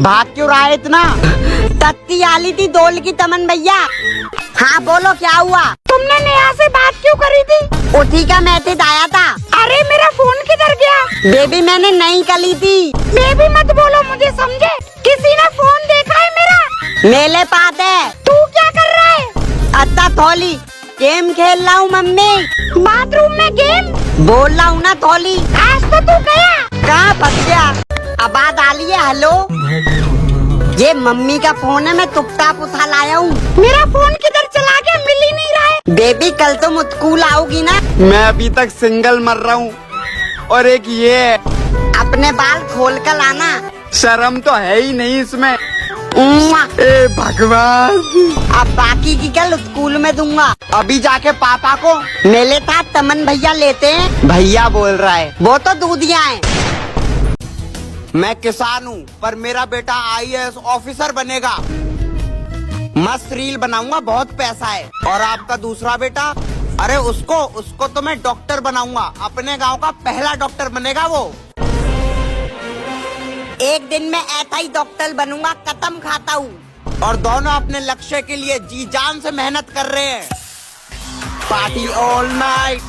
भाग क्यों रहा है इतना? तत्ती आली थी दोल की तमन भैया। हाँ बोलो क्या हुआ? तुमने नेहा से बात क्यों करी थी? उठी का मैसेज आया था। अरे मेरा फोन किधर गया? बेबी मैंने नहीं कली थी। बेबी मत बोलो मुझे, समझे? किसी ने फोन देखा है मेरा? मेले पात है। तू क्या कर रहा है? अत्ता थोली गेम खेल रहा हूँ मम्मी। बाथरूम में गेम? बोल रहा हूँ ना थोली। आज तो तू गया। कहाँ फंस गया? अब बात आ रही है। हेलो, ये मम्मी का फोन है, मैं टुपटाप उठा लाया हूँ। मेरा फोन किधर चला गया? मिल ही नहीं रहा है। बेबी कल तुम स्कूल आओगी ना? मैं अभी तक सिंगल मर रहा हूँ। और एक ये है, अपने बाल खोल कर लाना। शर्म तो है ही नहीं इसमें। उम्मा। ए भगवान, अब बाकी की कल स्कूल में दूंगा। अभी जाके पापा को। मेले था तमन भैया लेते हैं। भैया बोल रहा है। वो तो दूधिया है। मैं किसान हूँ पर मेरा बेटा IAS ऑफिसर बनेगा। मस्त रील बनाऊंगा, बहुत पैसा है। और आपका दूसरा बेटा? अरे उसको तो मैं डॉक्टर बनाऊंगा। अपने गांव का पहला डॉक्टर बनेगा वो। एक दिन में ऐसा ही डॉक्टर बनूंगा, कसम खाता हूँ। और दोनों अपने लक्ष्य के लिए जी जान से मेहनत कर रहे हैं। Party all night.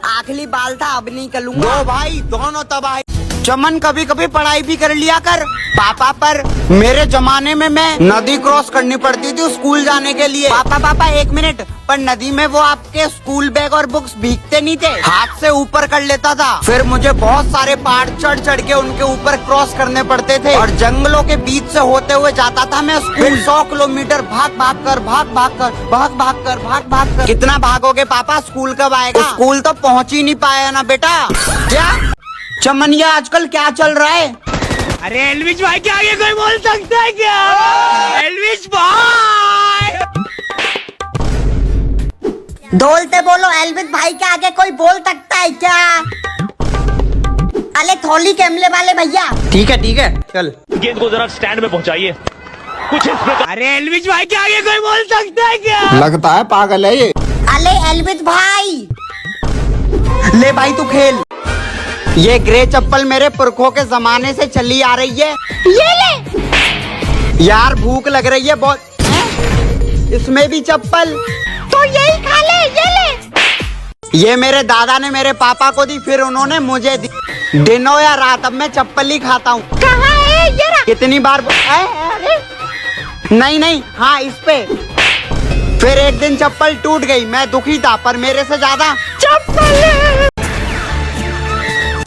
आखिरी बाल था, अब नहीं करूंगा। दो भाई दोनों तबाही। चमन कभी कभी पढ़ाई भी कर लिया कर पापा पर। मेरे जमाने में मैं नदी क्रॉस करनी पड़ती थी स्कूल जाने के लिए। पापा एक मिनट, पर नदी में वो आपके स्कूल बैग और बुक्स भीगते नहीं थे, हाथ से ऊपर कर लेता था। फिर मुझे बहुत सारे पहाड़ चढ़ चढ़ के उनके ऊपर क्रॉस करने पड़ते थे। और जंगलों के बीच से होते हुए जाता था मैं स्कूल। 100 किलोमीटर भाग भाग कर। कितना भागोगे पापा? स्कूल कब आएगा? स्कूल तो पहुँच ही नहीं पाया ना बेटा। क्या चमनिया आजकल क्या चल रहा है? अरे एलविश भाई के आगे कोई बोल सकता है क्या? एलविश भाई डोलते बोलो, एल्विस भाई के आगे कोई बोल सकता है क्या? अरे थोली कैमले वाले भैया। ठीक है चल। गेंद को जरा स्टैंड में पहुंचाइए कुछ इस प्रकार। अरे एलविश भाई के आगे कोई बोल सकता है क्या? लगता है पागल है ये। अरे एल्विस भाई, ले भाई तू खेल। ये ग्रे चप्पल मेरे पुरखों के जमाने से चली आ रही है। ये ले। यार भूख लग रही है बहुत। इसमें भी चप्पल? तो यही खा ले, ये ले। ये मेरे दादा ने मेरे पापा को दी, फिर उन्होंने मुझे दी। दिन हो या रात अब मैं चप्पल ही खाता हूँ। कहाँ है ये रहा? कितनी बार अरे नहीं, हाँ इस पे। फिर एक दिन चप्पल टूट गई, मैं दुखी था पर मेरे से ज्यादा चप्पल।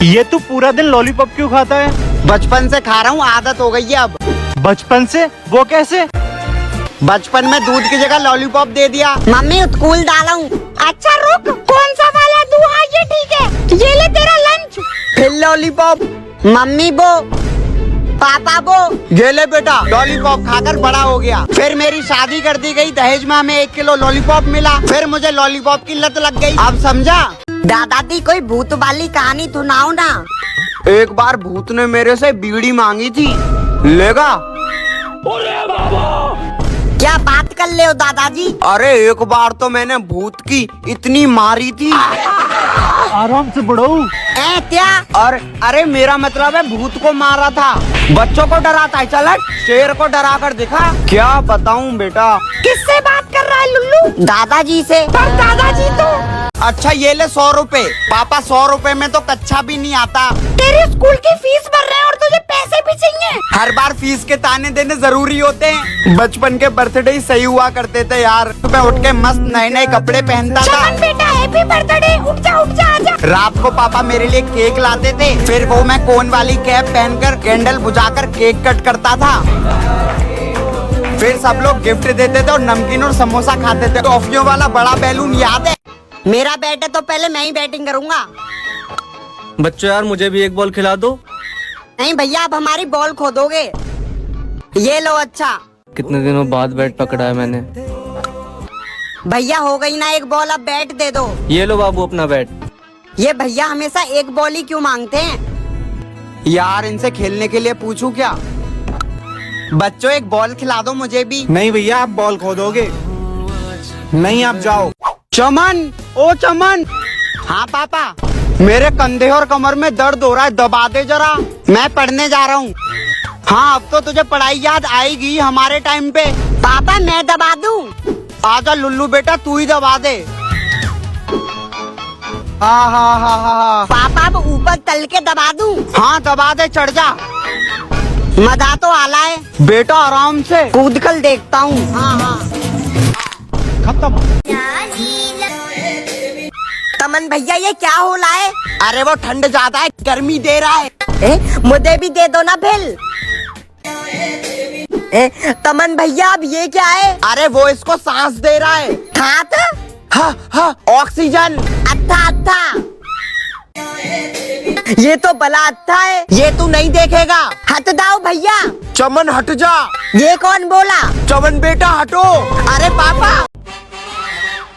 ये तू पूरा दिन लॉलीपॉप क्यों खाता है? बचपन से खा रहा हूँ, आदत हो गई है अब। बचपन से? वो कैसे? बचपन में दूध की जगह लॉलीपॉप दे दिया। मम्मी स्कूल डाला हूँ। अच्छा रुक, कौन सा वाला तू? हाँ ये ठीक है, ये ले तेरा लंच। फिर लॉलीपॉप। मम्मी वो, पापा वो। ये ले बेटा, लॉलीपॉप खाकर बड़ा हो गया। फिर मेरी शादी कर दी गई, दहेज में हमें 1 किलो लॉलीपॉप मिला। फिर मुझे लॉलीपॉप की लत लग गई। अब समझा? दादाजी कोई भूत वाली कहानी सुनाओ ना। एक बार भूत ने मेरे से बीड़ी मांगी थी, लेगा? क्या बात कर ले हो दादाजी? अरे एक बार तो मैंने भूत की इतनी मारी थी। आराम से बढ़ो। क्या? और अरे मेरा मतलब है भूत को मारा था, बच्चों को डराता है। चल हट, शेर को डरा कर दिखा। क्या बताऊं बेटा। किससे बात कर रहा है लुल्लू? दादाजी से। पर दादाजी तो। अच्छा ये ले 100 रुपए। पापा 100 रुपए में तो कच्चा भी नहीं आता। तेरे स्कूल की फीस भर रहे हैं और तुझे पैसे भी चाहिए। हर बार फीस के ताने देने जरूरी होते हैं। बचपन के बर्थडे ही सही हुआ करते थे यार। सुबह उठ के मस्त नए कपड़े पहनता था। चमन बेटा हैप्पी बर्थडे, उठ जा आजा। रात को पापा मेरे लिए केक लाते थे, फिर वो मैं कोन वाली कैप पहनकर कैंडल बुझाकर केक कट करता था। फिर सब लोग गिफ्ट देते थे और नमकीन और समोसा खाते थे। टॉफियों वाला बड़ा बैलून याद है? मेरा बैट है तो पहले मैं ही बैटिंग करूंगा। बच्चों यार मुझे भी एक बॉल खिला दो। नहीं भैया, आप हमारी बॉल खो दोगे। ये लो। अच्छा कितने दिनों बाद बैट पकड़ा है मैंने। भैया हो गई ना एक बॉल, अब बैट दे दो। ये लो बाबू अपना बैट। ये भैया हमेशा एक बॉल ही क्यों मांगते हैं? यार इनसे खेलने के लिए पूछूं क्या? बच्चों एक बॉल खिला दो मुझे भी। नहीं भैया, आप बॉल खो दोगे। नहीं, आप जाओ। चमन, ओ चमन। हाँ पापा, मेरे कंधे और कमर में दर्द हो रहा है, दबा दे जरा। मैं पढ़ने जा रहा हूँ। हाँ अब तो तुझे पढ़ाई याद आएगी हमारे टाइम पे। पापा मैं दबा दूं? आजा लुल्लू बेटा तू ही दबा दे। हाँ। पापा अब ऊपर तल के दबा दूं? हाँ दबा दे, चढ़ जा। मजा तो आला है। बेटा आराम से कूद कर देखता हूँ। हाँ। खत्म। तमन भैया ये क्या हो रहा है? अरे वो ठंड ज्यादा है, गर्मी दे रहा है। मुझे भी दे दो ना फिर। तमन भैया अब ये क्या है? अरे वो इसको सांस दे रहा है। हाथ? हाँ ऑक्सीजन। अच्छा। ये तो बला अच्छा है। ये तू नहीं देखेगा। हट दाओ भैया। चमन हट जा। ये कौन बोला? चमन बेटा हटो। अरे पापा।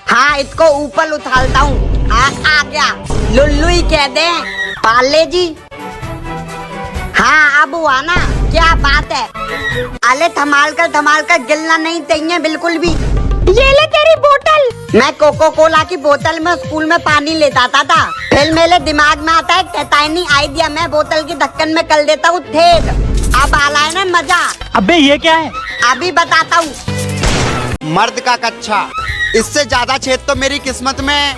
हाँ इसको ऊपर उछालता हूँ। आ गया। लुल्लू ही कह दे। पाले जी। हाँ अब हुआ ना, क्या बात है। अले थमाल कर गिरना नहीं चाहिए बिल्कुल भी। ये ले तेरी बोतल। मैं कोको कोला की बोतल में स्कूल में पानी लेता था। फिर मेरे दिमाग में आता है कैतानी आइडिया, मैं बोतल की ढक्कन में कर देता हूँ ठेठ। अब आला है ना मजा। अबे ये क्या है? अभी बताता हूँ। मर्द का कच्चा, इससे ज्यादा छेद तो मेरी किस्मत में।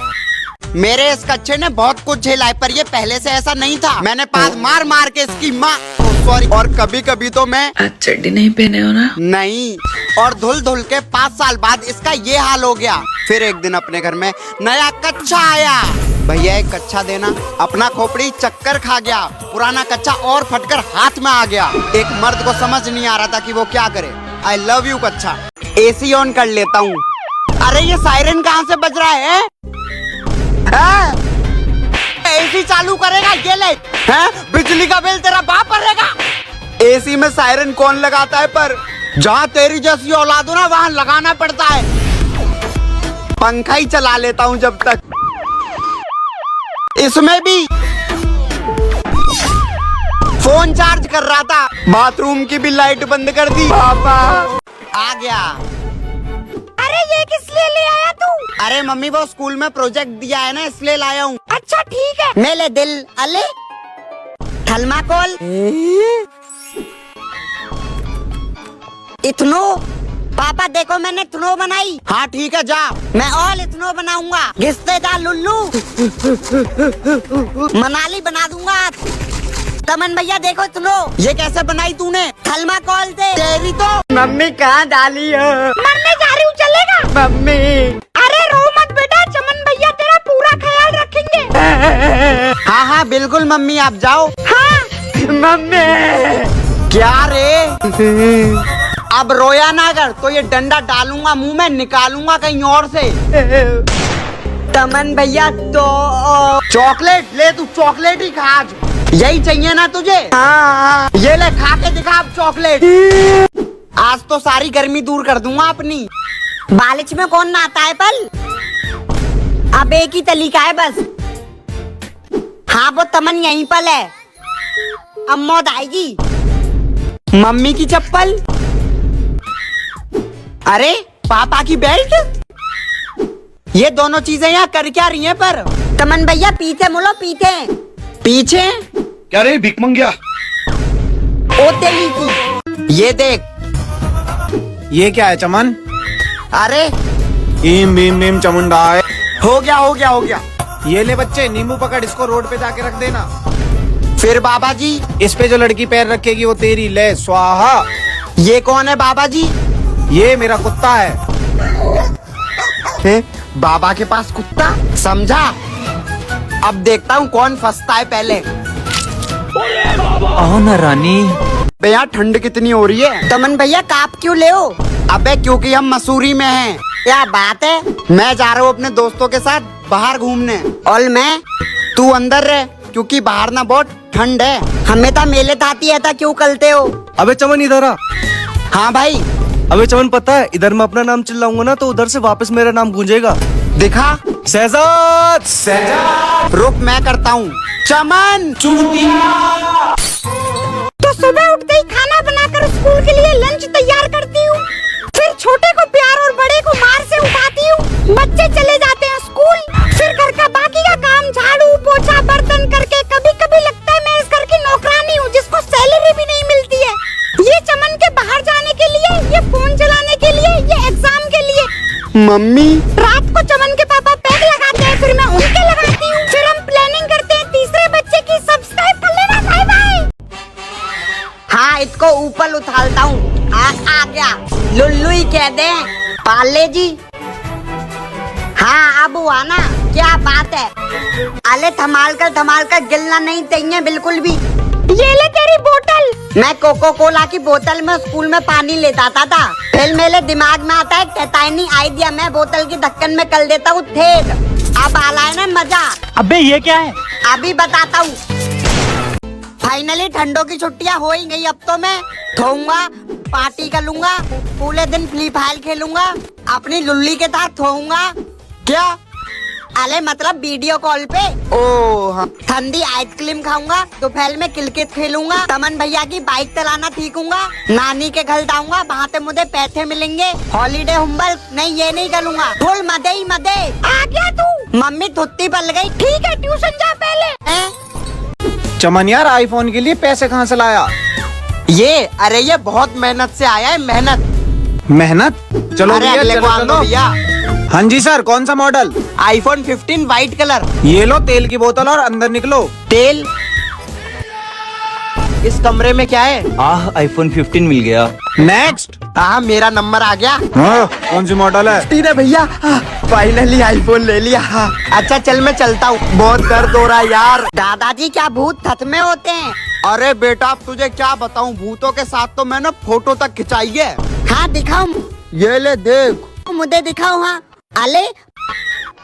मेरे इस कच्चे ने बहुत कुछ झेला है, पर ये पहले से ऐसा नहीं था। मैंने पास मार के इसकी माँ सॉरी। और कभी कभी तो मैं आज चड्डी नहीं पहने हो ना? नहीं। और धुल के 5 साल बाद इसका ये हाल हो गया। फिर एक दिन अपने घर में नया कच्चा आया। भैया एक कच्चा देना। अपना खोपड़ी चक्कर खा गया। पुराना कच्चा और फटकर हाथ में आ गया। एक मर्द को समझ नहीं आ रहा था कि वो क्या करे। आई लव यू कच्चा। एसी ऑन कर लेता हूँ। अरे ये सायरन कहाँ से बज रहा है? एसी चालू करेगा ये ले। बिजली का बिल तेरा बाप भरेगा। एसी में सायरन कौन लगाता है, पर जहाँ तेरी जैसी औलाद हो ना वहाँ लगाना पड़ता है। पंखा ही चला लेता हूँ जब तक। इसमें भी फोन चार्ज कर रहा था, बाथरूम की भी लाइट बंद कर दी। पापा आ गया। अरे ये किस लिए ले आया तू? अरे मम्मी वो स्कूल में प्रोजेक्ट दिया है ना, इसलिए लाया हूँ। अच्छा ठीक है। मेले दिल अले थर्माकोल इथनो। पापा देखो मैंने इथनो बनाई। हाँ ठीक है जा। मैं और इथनो बनाऊंगा। घिसते जा लुल्लू। मनाली बना दूंगा। तमन भैया देखो इथनो। ये कैसे बनाई तूने? थर्माकोल से। तेरी तो मम्मी कहाँ डाली है? मरने जा रही हूँ, चलेगा? मम्मी। अरे रो मत बेटा, चमन भैया तेरा पूरा ख्याल रखेंगे। हाँ बिल्कुल मम्मी आप जाओ। हाँ मम्मी। क्या रे? अब रोया ना कर तो ये डंडा डालूंगा मुंह में, निकालूंगा कहीं और से। तमन भैया तो चॉकलेट ले, तू चॉकलेट ही खा आज। यही चाहिए ना तुझे? हाँ। ये ले खा के दिखा अब चॉकलेट। आज तो सारी गर्मी दूर कर दूंगा अपनी। बालिश में कौन नहाता है पल? अब एक ही तरीका है बस। हाँ वो तमन यहीं पर है। अब मौत आएगी। मम्मी की चप्पल। अरे पापा की बेल्ट। ये दोनों चीजें यहाँ कर क्या रही हैं पर? तमन भैया पीछे मुड़ो पीछे। पीछे? क्या रे भिक मंगिया? ओ तेरी की। ये देख। ये क्या है चमन? अरे इम बीम बीम चमुंडा है। हो गया। ये ले बच्चे, नींबू पकड़, इसको रोड पे जाके रख देना। फिर बाबा जी? इस पे जो लड़की पैर रखेगी वो तेरी। ले स्वाहा। ये कौन है बाबा जी? ये मेरा कुत्ता है। बाबा के पास कुत्ता? समझा। अब देखता हूँ कौन फंसता है पहले। आओ ना रानी। यहाँ ठंड कितनी हो रही है। तमन भैया काप क्यों ले हो? अबे क्योंकि हम मसूरी में हैं। क्या बात है? मैं जा रहा हूँ अपने दोस्तों के साथ बाहर घूमने। और मैं? तू अंदर रह, क्योंकि बाहर ना बहुत ठंड है। हमें तो मेले थाती है था, क्यों करते हो? अबे चमन इधर आ। हाँ भाई। अबे चमन पता है, इधर मैं अपना नाम चिल्लाऊंगा ना तो उधर से वापस मेरा नाम गूंजेगा। दिखा। शहजाद। रुक मैं करता हूँ। चमन। तो सुबह उठते ही खाना बनाकर स्कूल के लिए लंच तैयार करती हूँ। फिर छोटे को प्यार और बड़े को मार से उठाती हूँ। बच्चे चले जाते हैं स्कूल। फिर घर का बाकी का काम झाड़ू पोछा बर्तन करके कभी कभी लगता है मैं इस घर की नौकरानी हूँ जिसको सैलरी भी नहीं मिलती है। मम्मी रात को चमन के पापा पैक लगाते हैं, फिर मैं उनके लगाती हूँ, फिर हम प्लानिंग करते हैं तीसरे बच्चे की। सब्सक्राइब कर लेना। Bye bye. हाँ, इसको ऊपर उछालता हूँ। आ गया, लुल्लू ही कह दे। पाले जी। हाँ, अब हुआ ना, क्या बात है। अले थमाल कर गिलना नहीं चाहिए बिल्कुल भी। ये ले तेरी बोतल। मैं कोको कोला की बोतल में स्कूल में पानी लेता था। फिर मेरे दिमाग में आता है टैटानी आइडिया, मैं बोतल की ढक्कन में कर देता हूँ ठेड। अब आ रहा है ना मजा। अबे ये क्या है? अभी बताता हूँ। फाइनली ठंडों की छुट्टियाँ हो ही गई। अब तो मैं थोऊंगा, पार्टी कर लूंगा, पूरे दिन फ्री फायर खेलूंगा, अपनी लुल्ली के साथ थोऊंगा। क्या? अरे मतलब वीडियो कॉल पे। ओ हाँ। ठंडी आइसक्रीम खाऊंगा, दोपहर में क्रिकेट खेलूंगा, तमन भैया की बाइक चलाना सीखूंगा, नानी के घर जाऊंगा, वहाँ पे मुझे पैसे मिलेंगे, हॉलीडे होमवर्क नहीं, ये नहीं करूंगा, फुल मजे ही मजे। आ गया तू। मम्मी थुत्ती पल गई। ठीक है, ट्यूशन जा पहले। चमन यार, आईफोन के लिए पैसे कहाँ से लाया? ये अरे ये बहुत मेहनत से आया है, मेहनत। चलो अरे भैया, अगले को चलो, आने दो चलो। भैया। हाँ जी सर, कौन सा मॉडल? IPhone 15 white colour. ये लो तेल की बोतल और अंदर निकलो। तेल? इस कमरे में क्या है? आईफोन 15 मिल गया। नेक्स्ट। हाँ, मेरा नंबर आ गया। हाँ, कौन सी मॉडल है? ठीक है भैया, फाइनली आईफोन ले लिया। अच्छा चल मैं चलता हूँ, बहुत दर्द हो रहा है यार। दादाजी क्या भूत सच में होते हैं? अरे बेटा अब तुझे क्या बताऊँ, भूतों के साथ तो मैंने फोटो तक खिंचाई है। हाँ दिखाओ, ये ले देख। मुझे दिखाओ। हाँ, अले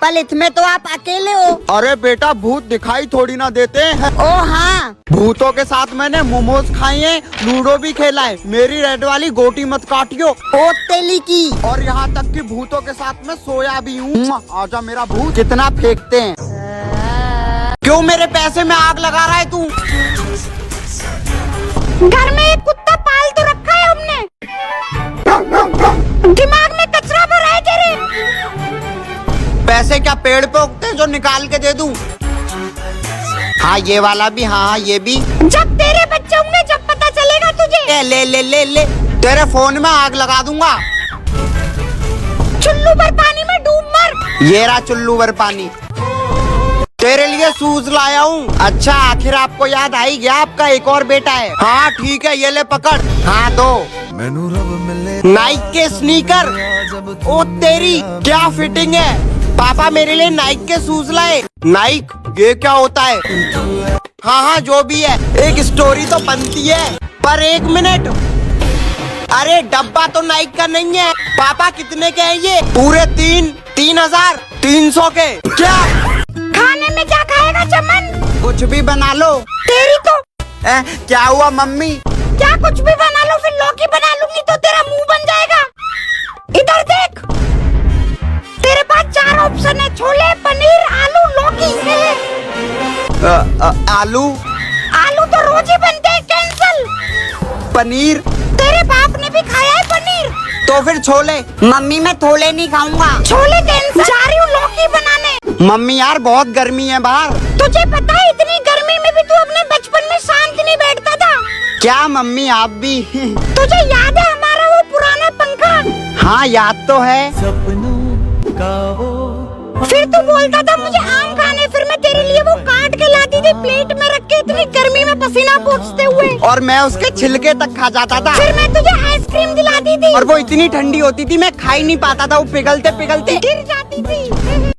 पल इसमें तो आप अकेले हो। अरे बेटा भूत दिखाई थोड़ी ना देते हैं। ओ हाँ, भूतों के साथ मैंने मोमोज खाए हैं, लूडो भी खेला है, मेरी रेड वाली गोटी मत काटियो। ओ तेली की। और यहाँ तक कि भूतों के साथ मैं सोया भी हूँ। आजा मेरा भूत। कितना फेंकते हैं। क्यों मेरे पैसे में आग लगा रहा है तू? घर में एक कुत्ता पाल तो रखा है हमने। दिमाग में कचरा भरा है तेरे। पैसे क्या पेड़ पे उगते हैं जो निकाल के दे दूं? हाँ ये वाला भी, हाँ ये भी। जब तेरे बच्चे होंगे जब पता चलेगा तुझे। ले ले ले ले तेरे फोन में आग लगा दूंगा। चुल्लू भर पानी में डूब मर। ये रहा चुल्लू भर पानी। तेरे लिए शूज लाया हूँ। अच्छा आखिर आपको याद आई गया, आपका एक और बेटा है। हाँ ठीक है, ये ले पकड़। हाँ दो नाइक के स्नीकर। ओ तेरी क्या फिटिंग है। पापा मेरे लिए नाइक के शूज लाए। नाइक ये क्या होता है? हाँ हाँ जो भी है, एक स्टोरी तो बनती है, पर एक मिनट, अरे डब्बा तो नाइक का नहीं है। पापा कितने के हैं ये? पूरे 3,300 के। क्या खाने में क्या खाएगा चमन? कुछ भी बना लो। तेरी तो क्या हुआ मम्मी? क्या कुछ भी बना लो, फिर लौकी बना लूंगी तो तेरा मुंह बन जाएगा। इधर देख, तेरे पास 4 ऑप्शन है, छोले, पनीर, आलू, लौकी। आलू? आलू तो रोज ही बनते हैं, कैंसल। पनीर? तेरे बाप ने भी खाया है पनीर। तो फिर छोले। मम्मी मैं छोले नहीं खाऊंगा। छोले कैंसल। जा रही हूँ लौकी बनाने। मम्मी यार बहुत गर्मी है बाहर। तुझे पता है इतनी गर्मी में भी तू अपने बचपन में शांत नहीं बैठता था? क्या मम्मी आप भी? तुझे याद है हमारा वो पुराना पंखा? हाँ याद तो है। फिर तू बोलता था मुझे आम खाने, फिर मैं तेरे लिए वो काट के लाती थी प्लेट में रख के, इतनी गर्मी में पसीना पोंछते हुए। और मैं उसके छिलके तक खा जाता था। फिर मैं तुझे आइसक्रीम दिलाती थी और वो इतनी ठंडी होती थी मैं खा ही नहीं पाता था, वो पिघलते पिघलते गिर जाती थी।